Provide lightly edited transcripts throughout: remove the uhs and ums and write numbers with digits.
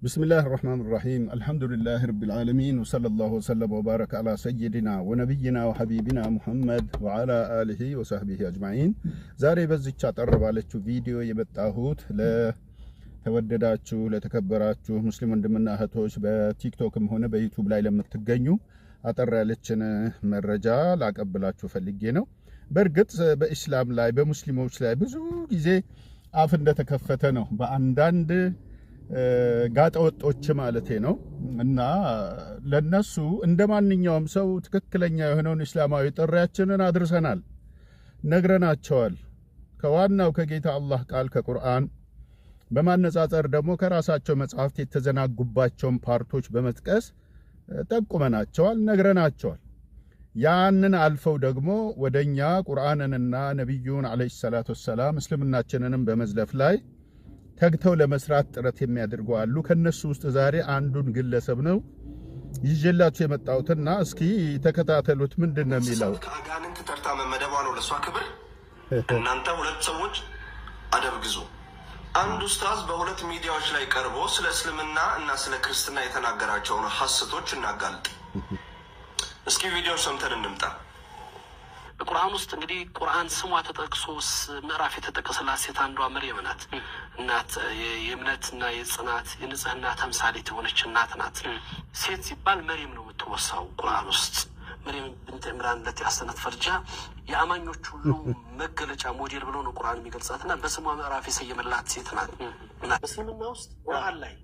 بسم الله الرحمن الرحيم الحمد لله رب العالمين وصلى الله وسلم وبارك على سيدنا ونبينا وحبيبنا محمد وعلى آله وصحبه أجمعين زاري بزيچ አጠር ባለችው ቪዲዮ የመጣሁት ለተወደዳችሁ ለተከበራችሁ ሙስሊም ወንድምና እህቶች በቲክቶክም ሆነ በዩቲዩብ ላይ ለምትገኙ አጠር ያለችን መረጃ ላቀብላችሁ ፈልጌ ነው። በርግጥ በእስላም ላይ በሙስሊሞች ላይ ብዙ ጊዜ አፍ እንደተከፈተ ነው በአንዳንድ ጋጠወጦች ማለቴ ነው እና ለነሱ እንደማንኛውም ሰው ትክክለኛ የሆነውን እስላማዊ ጥሪያችንን አድርሰናል ነግረናቸዋል። ከዋናው ከጌታ አላህ ቃል ከቁርአን በማነጻጸር ደግሞ ከራሳቸው መጽሐፍት የተዘናጉባቸውን ፓርቶች በመጥቀስ ጠቁመናቸዋል ነግረናቸዋል። ያንን አልፈው ደግሞ ወደኛ ቁርአንንና ነብዩን አለይሂ ሰላቱ ወሰላም እስልምናችንንም በመዝለፍ ላይ ተግተው ለመስራት ጥረት የሚያደርጉ አሉ። ከነሱ ውስጥ ዛሬ አንዱን ግለሰብ ነው ይዤላችሁ የመጣሁትና እስኪ ተከታተሉት። ምንድነው የሚለው? ከአጋንንት ተርታ መመደቧ ነው ለሷ ክብር። እናንተ ሁለት ሰዎች አደብ ግዙ። አንድ ኡስታዝ በሁለት ሚዲያዎች ላይ ቀርቦ ስለ እስልምና እና ስለ ክርስትና የተናገራቸውን ሐሰቶች እናጋልጥ። እስኪ ቪዲዮ ሰምተን እንምጣ። በቁርአን ውስጥ እንግዲህ ቁርአን ስሟ ተጠቅሶ ምዕራፍ የተጠቀሰላት ሴት አንዷ መርየም ናት። እናት የእምነትና የጽናት የንጽህና ተምሳሌት የሆነች እናት ናት። ሴት ሲባል መርየም ነው የምትወሳው ቁርአን ውስጥ። መርየም ብንት ዕምራን ለቲ አሰነት ፈርጃ የአማኞች ሁሉ መገለጫ ሞዴል ብሎ ነው ቁርአን የሚገልጻትና በስሟ ምዕራፍ የሰየመላት ሴት ናት። በእስልምና ውስጥ ቁርአን ላይ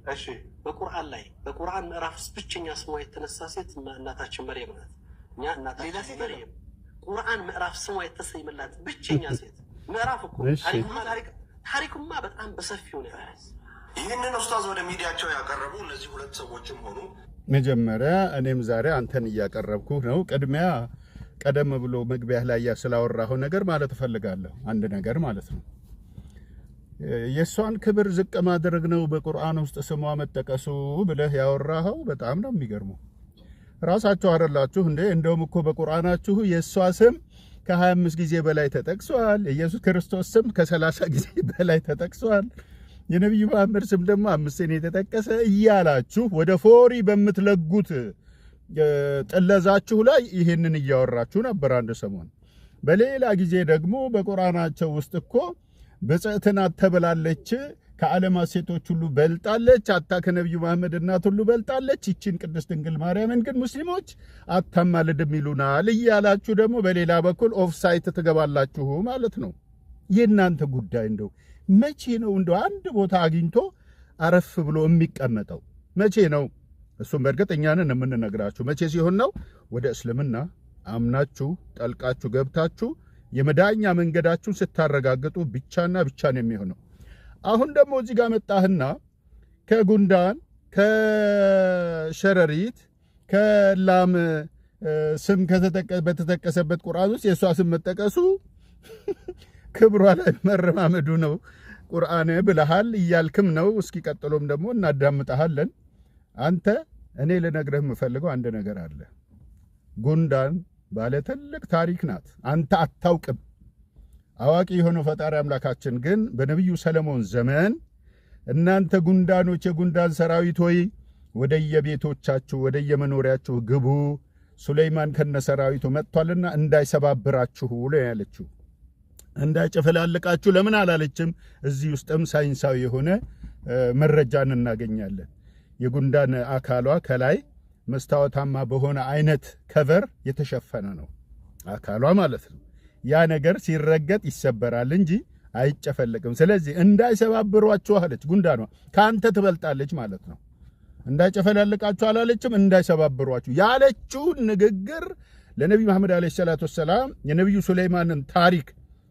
በቁርአን ምዕራፍ ውስጥ ብቸኛ ስሟ የተነሳ ሴት እናታችን መርየም ናት። እኛ እናታችን መርየም ቁርአን ምዕራፍ ስሟ የተሰየመላት ብቸኛ ሴት ምዕራፍ እኮ ታሪኩማ በጣም በሰፊው ነው። ይህንን ኡስታዝ ወደ ሚዲያቸው ያቀረቡ እነዚህ ሁለት ሰዎችም ሆኑ መጀመሪያ እኔም ዛሬ አንተን እያቀረብኩ ነው። ቅድሚያ ቀደም ብሎ መግቢያ ላይ ያስላወራው ነገር ማለት ፈልጋለሁ። አንድ ነገር ማለት ነው የሷን ክብር ዝቅ ማድረግ ነው በቁርአን ውስጥ ስሟ መጠቀሱ ብለህ ያወራኸው በጣም ነው የሚገርመው። ራሳችሁ አይደላችሁ እንዴ? እንደውም እኮ በቁርአናችሁ የሷ ስም ከ25 ጊዜ በላይ ተጠቅሷል። ኢየሱስ ክርስቶስ ስም ከ30 ጊዜ በላይ ተጠቅሷል። የነብዩ መሐመድ ስም ደግሞ 5 ነው የተጠቀሰ እያላችሁ ወደ ፎሪ በመትለጉት ጥለዛችሁ ላይ ይሄንን እያወራችሁ ነበር አንድ ሰሞን። በሌላ ጊዜ ደግሞ በቁርአናቸው ውስጥ እኮ በጽዕትና ተበላለች ከዓለማት ሴቶች ሁሉ በልጣለች፣ አታ ከነብዩ መሐመድ እናት ሁሉ በልጣለች፣ ይቺን ቅድስት ድንግል ማርያምን ግን ሙስሊሞች አታማልድም ይሉናል እያላችሁ ደግሞ በሌላ በኩል ኦፍሳይት ትገባላችሁ ማለት ነው። የእናንተ ጉዳይ እንደው መቼ ነው እንደው አንድ ቦታ አግኝቶ አረፍ ብሎ የሚቀመጠው መቼ ነው? እሱም በእርግጥ እኛንን የምንነግራችሁ መቼ ሲሆን ነው? ወደ እስልምና አምናችሁ ጠልቃችሁ ገብታችሁ የመዳኛ መንገዳችሁን ስታረጋግጡ ብቻና ብቻ ነው የሚሆነው። አሁን ደግሞ እዚህ ጋር መጣህና ከጉንዳን ከሸረሪት ከላም ስም በተጠቀሰበት ቁርአን ውስጥ የሷ ስም መጠቀሱ ክብሯ ላይ መረማመዱ ነው ቁርአን ብለሃል እያልክም ነው። እስኪ ቀጥሎም ደግሞ እናዳምጣለን። አንተ እኔ ልነግርህ የምፈልገው አንድ ነገር አለ። ጉንዳን ባለ ትልቅ ታሪክ ናት። አንተ አታውቅም። አዋቂ የሆነው ፈጣሪ አምላካችን ግን በነብዩ ሰለሞን ዘመን እናንተ ጉንዳኖች የጉንዳን ሰራዊት ሆይ ወደየቤቶቻችሁ ወደየመኖሪያችሁ ግቡ፣ ሱለይማን ከነሰራዊቱ መጥቷልና እንዳይሰባብራችሁ ነው ያለችው። እንዳይጨፈላልቃችሁ ለምን አላለችም? እዚህ ውስጥም ሳይንሳዊ የሆነ መረጃን እናገኛለን። የጉንዳን አካሏ ከላይ መስታወታማ በሆነ አይነት ከቨር የተሸፈነ ነው አካሏ ማለት ነው። ያ ነገር ሲረገጥ ይሰበራል እንጂ አይጨፈልቅም። ስለዚህ እንዳይሰባብሯችሁ አለች። ጉንዳኗ ካንተ ትበልጣለች ማለት ነው። እንዳይጨፈላልቃችሁ አላለችም፣ እንዳይሰባብሯችሁ ያለችው ንግግር ለነብዩ መሐመድ አለይሂ ሰላቱ ወሰላም የነብዩ ሱለይማንን ታሪክ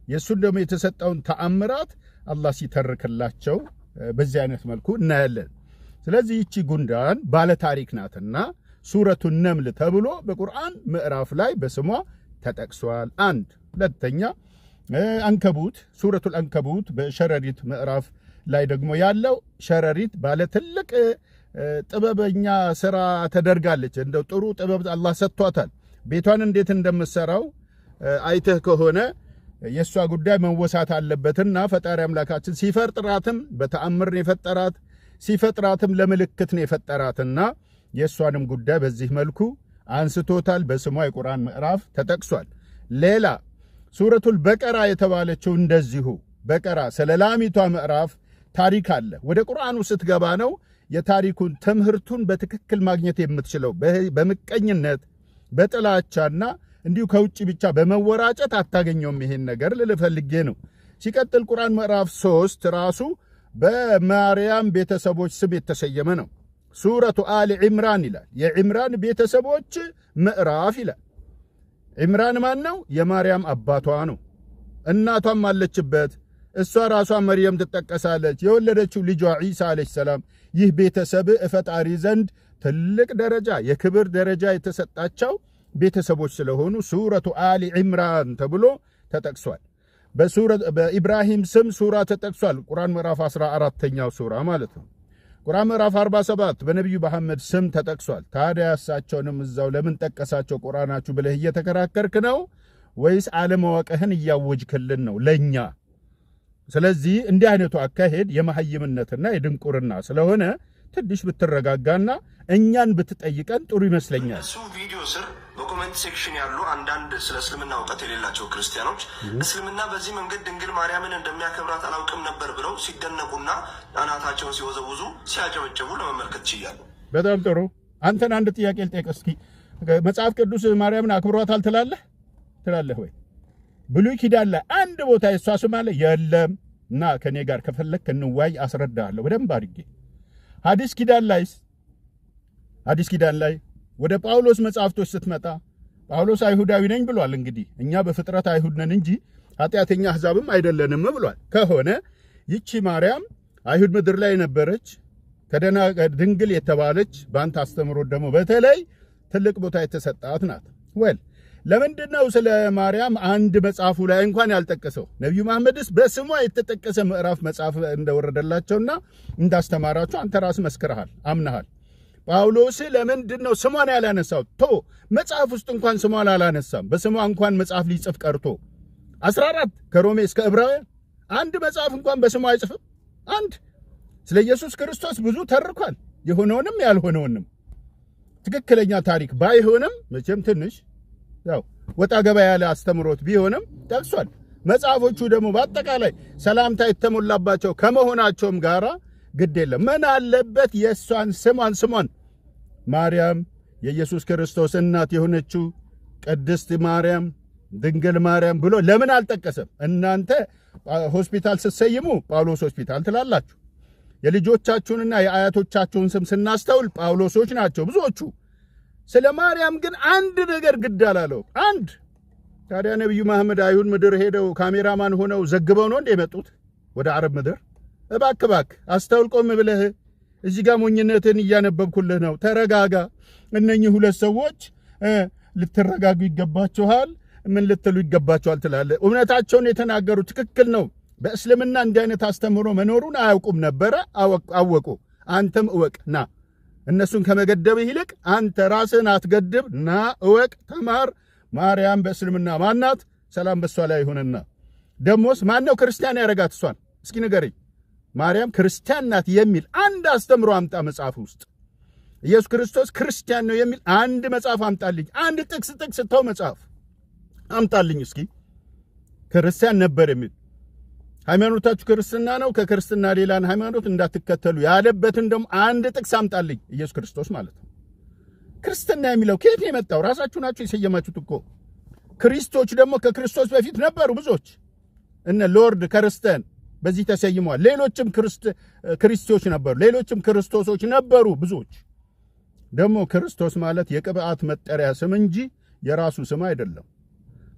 የሱን ደግሞ የተሰጠውን ተአምራት አላህ ሲተርክላቸው በዚህ አይነት መልኩ እናያለን። ስለዚህ እቺ ጉንዳን ባለ ታሪክ ናትና ሱረቱ ነምል ተብሎ በቁርአን ምዕራፍ ላይ በስሟ ተጠቅሷል። አንድ ሁለተኛ አንከቡት ሱረቱል አንከቡት በሸረሪት ምዕራፍ ላይ ደግሞ ያለው ሸረሪት ባለ ትልቅ ጥበበኛ ስራ ተደርጋለች። እንደው ጥሩ ጥበብ አላህ ሰጥቷታል። ቤቷን እንዴት እንደምትሰራው አይተህ ከሆነ የሷ ጉዳይ መወሳት አለበትና ፈጣሪ አምላካችን ሲፈጥራትም በተአምር የፈጠራት ሲፈጥራትም ለምልክት ነው የፈጠራትና የሷንም ጉዳይ በዚህ መልኩ አንስቶታል። በስሟ የቁርአን ምዕራፍ ተጠቅሷል። ሌላ ሱረቱል በቀራ የተባለችው እንደዚሁ በቀራ ስለ ላሚቷ ምዕራፍ ታሪክ አለ። ወደ ቁርአኑ ስትገባ ነው የታሪኩን ትምህርቱን በትክክል ማግኘት የምትችለው። በምቀኝነት በጥላቻና እንዲሁ ከውጭ ብቻ በመወራጨት አታገኘውም። ይሄን ነገር ልፈልጌ ነው። ሲቀጥል ቁርአን ምዕራፍ 3 ራሱ በማርያም ቤተሰቦች ስም የተሰየመ ነው። ሱረቱ አሊ ዒምራን ይላል። የዒምራን ቤተሰቦች ምዕራፍ ይላል። ዒምራን ማን ነው? የማርያም አባቷ ነው። እናቷም አለችበት። እሷ ራሷ መርየም ትጠቀሳለች። የወለደችው ልጇ ዒሳ አለይሂ ሰላም። ይህ ቤተሰብ ፈጣሪ ዘንድ ትልቅ ደረጃ የክብር ደረጃ የተሰጣቸው ቤተሰቦች ስለሆኑ ሱረቱ አሊ ዒምራን ተብሎ ተጠቅሷል። በኢብራሂም ስም ሱራ ተጠቅሷል። ቁርአን ምዕራፍ 14ኛው ሱራ ማለት ነው። ቁርአን ምዕራፍ 47 በነቢዩ መሐመድ ስም ተጠቅሷል። ታዲያ እሳቸውንም እዛው ለምን ጠቀሳቸው ቁርአናችሁ ብለህ እየተከራከርክ ነው ወይስ አለማወቅህን እያወጅክልን ነው ለኛ? ስለዚህ እንዲህ አይነቱ አካሄድ የመሐይምነትና የድንቁርና ስለሆነ ትንሽ ብትረጋጋና እኛን ብትጠይቀን ጥሩ ይመስለኛል። እሱ ቪዲዮ ስር በኮሜንት ሴክሽን ያሉ አንዳንድ ስለ እስልምና እውቀት የሌላቸው ክርስቲያኖች እስልምና በዚህ መንገድ ድንግል ማርያምን እንደሚያከብራት አላውቅም ነበር ብለው ሲደነቁና አናታቸውን ሲወዘውዙ ሲያጨበጭቡ ለመመልከት ችያለሁ። በጣም ጥሩ። አንተን አንድ ጥያቄ ልጠይቅህ እስኪ። መጽሐፍ ቅዱስ ማርያምን አክብሯታል ትላለህ ወይ? ብሉይ ኪዳን ላይ አንድ ቦታ የሷ ስም አለ? የለም። እና ከኔ ጋር ከፈለክ እንዋይ አስረዳለሁ በደንብ አድርጌ። ሐዲስ ኪዳን ላይ ወደ ጳውሎስ መጽሐፍቶች ስትመጣ ጳውሎስ አይሁዳዊ ነኝ ብሏል። እንግዲህ እኛ በፍጥረት አይሁድ ነን እንጂ ኃጢአተኛ አሕዛብም አይደለንም ብሏል። ከሆነ ይቺ ማርያም አይሁድ ምድር ላይ ነበረች፣ ድንግል የተባለች በአንተ አስተምሮት ደግሞ በተለይ ትልቅ ቦታ የተሰጣት ናት። ለምንድነው ስለ ማርያም አንድ መጽሐፉ ላይ እንኳን ያልጠቀሰው? ነብዩ መሐመድስ በስሟ የተጠቀሰ ምዕራፍ መጽሐፍ እንደወረደላቸውና እንዳስተማራቸው አንተ ራስህ መስክረሃል፣ አምነሃል። ጳውሎስ ለምንድነው ስሟን ያላነሳው? መጽሐፍ ውስጥ እንኳን ስሟን አላነሳም። በስሟ እንኳን መጽሐፍ ሊጽፍ ቀርቶ 14 ከሮሜ እስከ ዕብራውያን አንድ መጽሐፍ እንኳን በስሟ አይጽፍም። አንድ ስለ ኢየሱስ ክርስቶስ ብዙ ተርኳል፣ የሆነውንም ያልሆነውንም። ትክክለኛ ታሪክ ባይሆንም መቼም ትንሽ ያው ወጣ ገባ ያለ አስተምሮት ቢሆንም ጠቅሷል። መጽሐፎቹ ደግሞ በአጠቃላይ ሰላምታ የተሞላባቸው ከመሆናቸውም ጋራ ግድ የለም። ምን አለበት የሷን ስሟን ማርያም የኢየሱስ ክርስቶስ እናት የሆነችው ቅድስት ማርያም ድንግል ማርያም ብሎ ለምን አልጠቀሰም? እናንተ ሆስፒታል ስትሰይሙ ጳውሎስ ሆስፒታል ትላላችሁ። የልጆቻችሁንና የአያቶቻችሁን ስም ስናስተውል ጳውሎሶች ናቸው ብዙዎቹ። ስለ ማርያም ግን አንድ ነገር ግድ አላለው። አንድ ታዲያ ነብዩ መሐመድ አይሁድ ምድር ሄደው ካሜራማን ሆነው ዘግበው ነው እንደ የመጡት ወደ አረብ ምድር? እባክህ አስተውል፣ ቆም ብለህ እዚህ ጋር ሞኝነትን እያነበብኩልህ ነው። ተረጋጋ። እነኚህ ሁለት ሰዎች ልትረጋጉ ይገባችኋል። ምን ልትሉ ይገባችኋል ትላለህ? እውነታቸውን የተናገሩ ትክክል ነው። በእስልምና እንዲህ አይነት አስተምሮ መኖሩን አያውቁም ነበረ፣ አወቁ። አንተም እወቅ ና። እነሱን ከመገደብህ ይልቅ አንተ ራስህን አትገድብ፣ ና እወቅ፣ ተማር። ማርያም በእስልምና ማናት? ሰላም በሷ ላይ ይሁንና። ደሞስ ማነው ክርስቲያን ያረጋት እሷን? እስኪ ንገረኝ። ማርያም ክርስቲያን ናት የሚል አንድ አስተምሮ አምጣ መጽሐፍ ውስጥ። ኢየሱስ ክርስቶስ ክርስቲያን ነው የሚል አንድ መጽሐፍ አምጣልኝ። አንድ ጥቅስ ተው መጽሐፍ አምጣልኝ እስኪ። ክርስቲያን ነበር የሚል ሃይማኖታችሁ ክርስትና ነው፣ ከክርስትና ሌላን ሃይማኖት እንዳትከተሉ ያለበትን ደግሞ አንድ ጥቅስ አምጣልኝ። ኢየሱስ ክርስቶስ ማለት ነው። ክርስትና የሚለው ከየት ነው የመጣው? ራሳችሁ ናችሁ የሰየማችሁት እኮ። ክርስቶች ደግሞ ከክርስቶስ በፊት ነበሩ ብዙዎች። እነ ሎርድ ክርስቲያን በዚህ ተሰይመዋል። ሌሎችም ክርስቶች ነበሩ፣ ሌሎችም ክርስቶሶች ነበሩ ብዙዎች። ደግሞ ክርስቶስ ማለት የቅብዓት መጠሪያ ስም እንጂ የራሱ ስም አይደለም።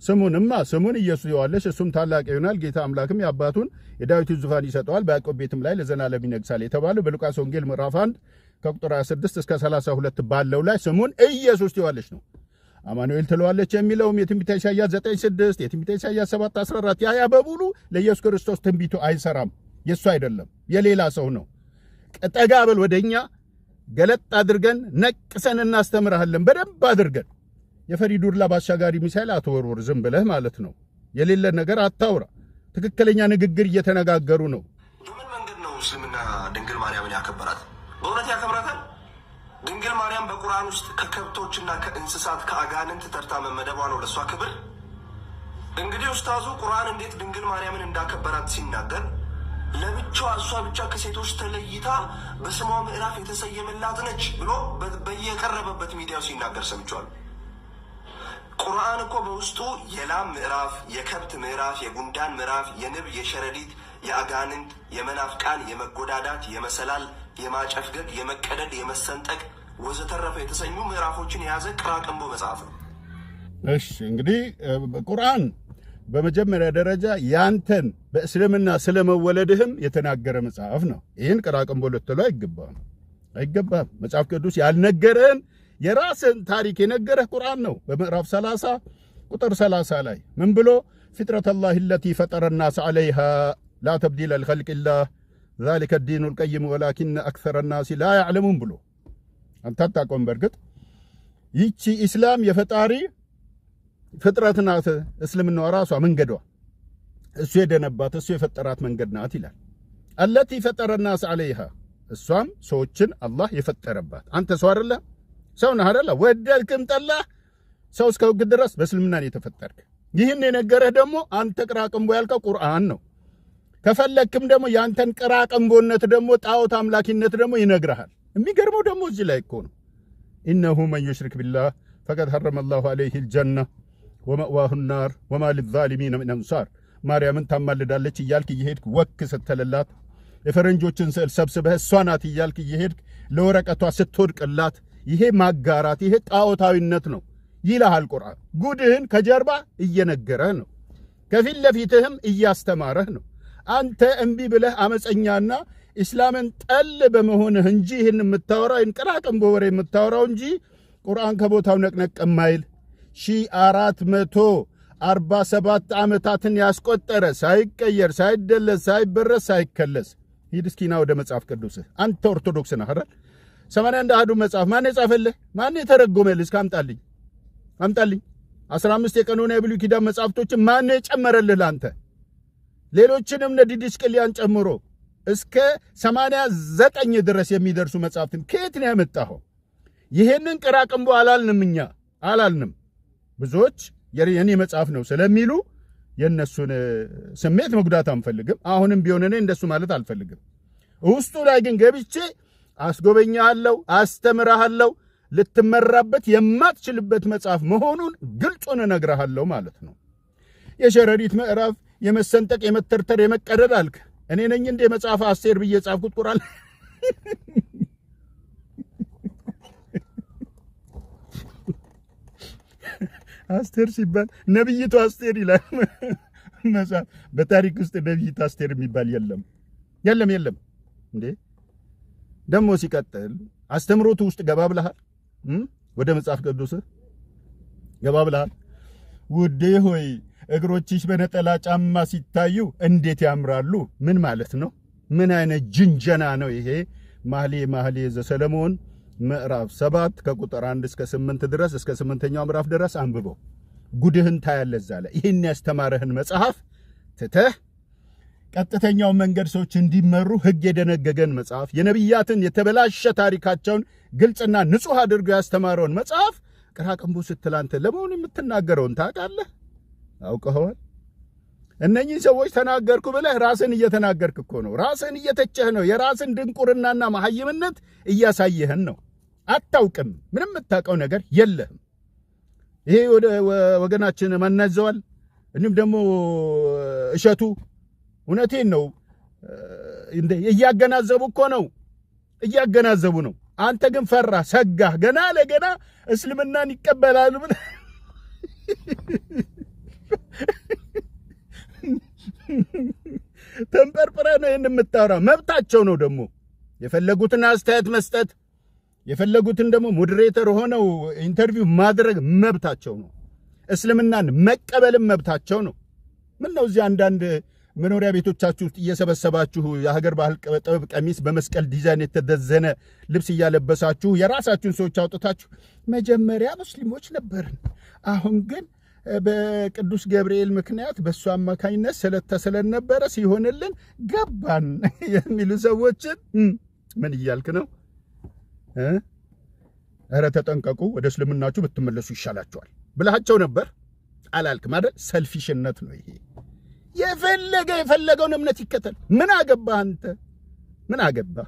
ስሙን ኢየሱስ ይዋለሽ፣ እሱም ታላቅ ይሆናል፣ ጌታ አምላክም የአባቱን የዳዊትን ዙፋን ይሰጠዋል፣ በያዕቆብ ቤትም ላይ ለዘላለም ይነግሣል የተባለው በሉቃስ ወንጌል ምዕራፍ 1 ከቁጥር 26 እስከ 32 ባለው ላይ ስሙን ኢየሱስ ይዋለሽ ነው። አማኑኤል ትለዋለች የሚለውም የትንቢተ ኢሳይያስ 9:6 የትንቢተ ኢሳይያስ 7:14 ያ በሙሉ ለኢየሱስ ክርስቶስ ትንቢቱ አይሰራም። የሱ አይደለም፣ የሌላ ሰው ነው። ጠጋ በል ወደኛ፣ ገለጥ አድርገን ነቅሰን እናስተምርሃለን በደንብ አድርገን። የፈሪዱላ ባሻጋሪ ሚሳኤል አትወርወር ዝም ብለህ ማለት ነው። የሌለ ነገር አታውራ። ትክክለኛ ንግግር እየተነጋገሩ ነው። በምን መንገድ ነው እስልምና ድንግል ማርያምን ያከበራት? ያከብራታል። ድንግል ማርያም በቁርአን ውስጥ ከከብቶችና ከእንስሳት ከአጋንንት ተርታ መመደቧ ነው ለእሷ ክብር። እንግዲህ ኡስታዙ ቁርአን እንዴት ድንግል ማርያምን እንዳከበራት ሲናገር ለብቻዋ እሷ ብቻ ከሴቶች ተለይታ በስሟ ምዕራፍ የተሰየመላት ነች ብሎ በየቀረበበት ሚዲያው ሲናገር ሰምቻለሁ። ቁርአን እኮ በውስጡ የላም ምዕራፍ፣ የከብት ምዕራፍ፣ የጉንዳን ምዕራፍ፣ የንብ፣ የሸረሪት፣ የአጋንንት፣ የመናፍቃን፣ የመጎዳዳት፣ የመሰላል፣ የማጨፍገግ፣ የመቀደድ፣ የመሰንጠቅ ወዘተረፈ የተሰኙ ምዕራፎችን የያዘ ቅራቅንቦ መጽሐፍ ነው። እሺ እንግዲህ ቁርአን በመጀመሪያ ደረጃ ያንተን በእስልምና ስለመወለድህም የተናገረ መጽሐፍ ነው። ይህን ቅራቅንቦ ልትለው አይገባም። መጽሐፍ ቅዱስ ያልነገረን የራስን ታሪክ የነገረህ ቁርአን ነው። በምዕራፍ 30 ቁጥር 30 ላይ ምን ብሎ ፊጥረተላሂ አለቲ ፈጠረ الناس عليها لا تبديل لخلق الله ذلك الدين القيم ولكن اكثر الناس لا يعلمون ብሎ አንተ አታውቀውም። በርግጥ ይቺ ኢስላም የፈጣሪ ፍጥረት ናት። እስልምናው ራሷ መንገዷ እሱ የደነባት እሱ የፈጠራት መንገድ ናት ይላል። التي فطر الناس عليها እሷም ሰዎችን አላህ የፈጠረባት። አንተ ሰው አይደለ? ሰው ነህ አይደለ? ወደድክም ጠላህ ሰው እስከው ድረስ በእስልምና ነው የተፈጠርክ። ይህን የነገረህ ደግሞ አንተ ቅራቅንቦ ያልከው ቁርአን ነው። ከፈለክም ደግሞ ያንተን ቅራቅንቦነት ደግሞ ጣዖት አምላኪነት ደግሞ ይነግርሃል። የሚገርመው ደግሞ እዚህ ላይ እኮ ነው ኢነሁ መን ይሽሪክ ቢላህ ፈቀድ ሐረመ አላሁ ዐለይሂ الجنة ومأواه النار وما للظالمين من أنصار። ማርያምን ታማልዳለች እያልክ እየሄድክ ወክ ስትልላት የፈረንጆችን ስዕል ሰብስበህ እሷ ናት እያልክ እየሄድክ ለወረቀቷ ስትወድቅላት ይሄ ማጋራት ይሄ ጣዖታዊነት ነው ይልሃል ቁርአን። ጉድህን ከጀርባ እየነገረህ ነው፣ ከፊት ለፊትህም እያስተማረህ ነው። አንተ እምቢ ብለህ አመፀኛና እስላምን ጠል በመሆንህ እንጂ ይህን የምታወራው ቅራቅንቦ ወሬ የምታወራው እንጂ ቁርአን ከቦታው ነቅነቅ የማይል 1447 ዓመታትን ያስቆጠረ ሳይቀየር ሳይደለስ ሳይበረስ ሳይከለስ። ሂድ እስኪና ወደ መጽሐፍ ቅዱስህ። አንተ ኦርቶዶክስ ነህ አይደል? 81 አሐዱ መጽሐፍ ማን የጻፈልህ? ማን የተረጎመልህ? እስከ አምጣልኝ 15 የቀኖና የብሉይ ኪዳን መጽሐፍቶችን ማን የጨመረልህ ላንተ? ሌሎችንም ነዲድስቅልያን ጨምሮ እስከ 89 ድረስ የሚደርሱ መጽሐፍትን ከየት ነው ያመጣኸው? ይሄንን ቅራቅንቦ እኛ አላልንም። ብዙዎች የኔ መጽሐፍ ነው ስለሚሉ የነሱን ስሜት መጉዳት አንፈልግም። አሁንም ቢሆን እኔ እንደሱ ማለት አልፈልግም። ውስጡ ላይ ግን ገብቼ አስጎበኛለሁ፣ አስተምራለሁ። ልትመራበት የማትችልበት መጽሐፍ መሆኑን ግልጹን እነግርሃለሁ ማለት ነው። የሸረሪት ምዕራፍ፣ የመሰንጠቅ፣ የመተርተር፣ የመቀደድ አልክ። እኔ ነኝ እንደ መጽሐፍ አስቴር ብዬ ጻፍኩት ቁርአን? አስቴር ሲባል ነብይቱ አስቴር ይላል መጽሐፍ። በታሪክ ውስጥ ነብይቱ አስቴር የሚባል የለም እንዴ። ደሞ ሲቀጥል አስተምሮቱ ውስጥ ገባ ብለሃል። ወደ መጽሐፍ ቅዱስ ገባ ብለሃል። ውዴ ሆይ እግሮችሽ በነጠላ ጫማ ሲታዩ እንዴት ያምራሉ። ምን ማለት ነው? ምን አይነት ጅንጀና ነው ይሄ? መኃልየ ዘሰሎሞን ምዕራፍ 7 ከቁጥር 1 እስከ 8 ድረስ እስከ 8ኛው ምዕራፍ ድረስ አንብበው። ጉድህን ታያለህ እዛ ላይ። ይሄን ያስተማረህን መጽሐፍ ትተህ ቀጥተኛው መንገድ ሰዎች እንዲመሩ ሕግ የደነገገን መጽሐፍ፣ የነቢያትን የተበላሸ ታሪካቸውን ግልጽና ንጹህ አድርገው ያስተማረውን መጽሐፍ ቅራቅንቦ ስትላንተ ለመሆኑ የምትናገረውን ታውቃለህ? አውቀኸዋል? እነኚህ ሰዎች ተናገርኩ ብለህ ራስን እየተናገርክ እኮ ነው። ራስን እየተቸህ ነው። የራስን ድንቁርናና መሐይምነት እያሳየህን ነው። አታውቅም። ምንም የምታውቀው ነገር የለህም። ይሄ ወገናችን ማናዘዋል። እንዲሁም ደግሞ እሸቱ እውነቴን ነው እያገናዘቡ እኮ ነው፣ እያገናዘቡ ነው። አንተ ግን ፈራህ፣ ሰጋህ። ገና ለገና እስልምናን ይቀበላሉ ብለህ ተንበርብረ ነው የምታወራው። መብታቸው ነው ደግሞ የፈለጉትን አስተያየት መስጠት፣ የፈለጉትን ደግሞ ሞዴሬተር ሆነው ኢንተርቪው ማድረግ መብታቸው ነው። እስልምናን መቀበልም መብታቸው ነው። ምን ነው እዚህ አንዳንድ መኖሪያ ቤቶቻችሁ ውስጥ እየሰበሰባችሁ የሀገር ባህል ጥበብ ቀሚስ በመስቀል ዲዛይን የተደዘነ ልብስ እያለበሳችሁ የራሳችሁን ሰዎች አውጥታችሁ መጀመሪያ ሙስሊሞች ነበርን፣ አሁን ግን በቅዱስ ገብርኤል ምክንያት በሱ አማካኝነት ስለተሰለን ነበረ ሲሆንልን ገባን የሚሉ ሰዎችን ምን እያልክ ነው? ኧረ ተጠንቀቁ፣ ወደ እስልምናችሁ ብትመለሱ ይሻላችኋል ብለሃቸው ነበር። አላልክም አይደል? ሰልፊሽነት ነው ይሄ። የፈለገውን እምነት ይከተል። ምን አገባህ አንተ? ምን አገባህ?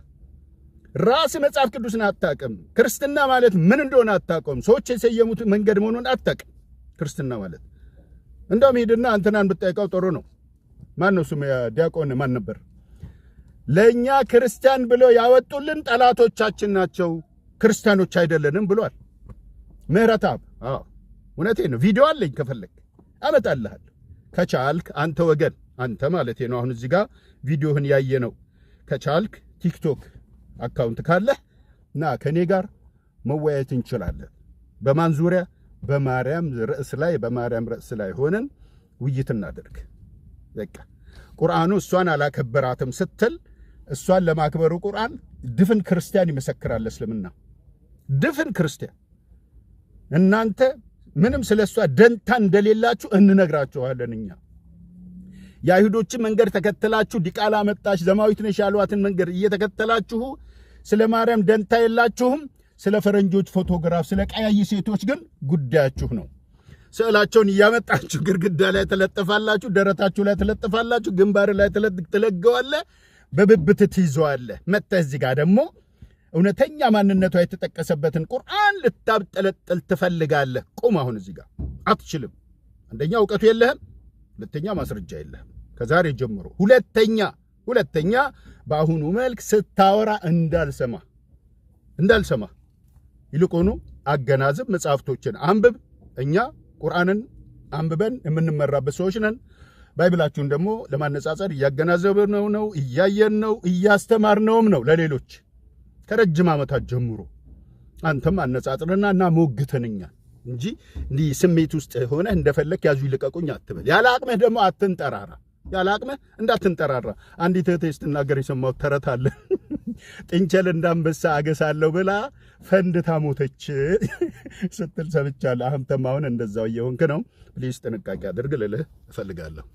ራስ መጽሐፍ ቅዱስን አታውቅም። ክርስትና ማለት ምን እንደሆነ አታውቅም። ሰዎች የሰየሙት መንገድ መሆኑን አታውቅም። ክርስትና ማለት እንደውም ሄድና አንተናን ብትጠይቀው ጥሩ ነው። ማን ነው ስሙ? ዲያቆን ማን ነበር? ለእኛ ክርስቲያን ብለው ያወጡልን ጠላቶቻችን ናቸው፣ ክርስቲያኖች አይደለንም ብሏል። ምህረተአብ እውነቴ ነው። ቪዲዮ አለኝ፣ ከፈለግ አመጣልሃለሁ። ከቻልክ አንተ ወገን፣ አንተ ማለቴ ነው። አሁን እዚህ ጋር ቪዲዮህን ያየ ነው። ከቻልክ ቲክቶክ አካውንት ካለህ ና ከኔ ጋር መወያየት እንችላለን። በማን ዙሪያ? በማርያም ርዕስ ላይ ሆነን ውይይት እናደርግ። በቃ ቁርአኑ እሷን አላከበራትም ስትል እሷን ለማክበሩ ቁርአን ድፍን ክርስቲያን ይመሰክራል። እስልምና ድፍን ክርስቲያን። እናንተ ምንም ስለሷ ደንታ እንደሌላችሁ እንነግራችኋለን። እኛ የአይሁዶችን መንገድ ተከተላችሁ ዲቃላ መጣች ዘማዊት ነሽ ያሏትን መንገድ እየተከተላችሁ ስለ ማርያም ደንታ የላችሁም። ስለ ፈረንጆች ፎቶግራፍ፣ ስለ ቀያይ ሴቶች ግን ጉዳያችሁ ነው። ስዕላቸውን እያመጣችሁ ግድግዳ ላይ ተለጥፋላችሁ፣ ደረታችሁ ላይ ተለጥፋላችሁ፣ ግንባር ላይ ትለገዋለህ፣ በብብት ትይዘዋለህ። መጥተህ እዚህ ጋር ደግሞ እውነተኛ ማንነቷ የተጠቀሰበትን ቁርአን ልታብጠለጥል ትፈልጋለህ። ቁም። አሁን እዚህ ጋር አትችልም። አንደኛ እውቀቱ የለህም፣ ሁለተኛ ማስረጃ የለህም። ከዛሬ ጀምሮ ሁለተኛ በአሁኑ መልክ ስታወራ እንዳልሰማ ይልቁኑ አገናዝብ፣ መጽሐፍቶችን አንብብ። እኛ ቁርአንን አንብበን የምንመራበት ሰዎች ነን። ባይብላችሁን ደግሞ ለማነጻጸር እያገናዘብነው ነው፣ እያየን ነው፣ እያስተማርነውም ነው ለሌሎች ከረጅም ዓመታት ጀምሮ። አንተም አነጻጽርና እና ሞግተንኛ እንጂ እንዲህ ስሜት ውስጥ ሆነ እንደፈለክ ያዙ ይልቀቁኝ አትበል። ያለ አቅምህ ደግሞ አትንጠራራ። ያለ አቅምህ እንዳትንጠራራ። አንዲት እህቴ ስትናገር የሰማሁት ተረት አለ። ጥንቸል እንዳንበሳ አገሳለሁ ብላ ፈንድታ ሞተች ስትል ሰምቻለሁ። አንተም አሁን እንደዛው እየሆንክ ነው። ፕሊዝ ጥንቃቄ አድርግ ልልህ እፈልጋለሁ።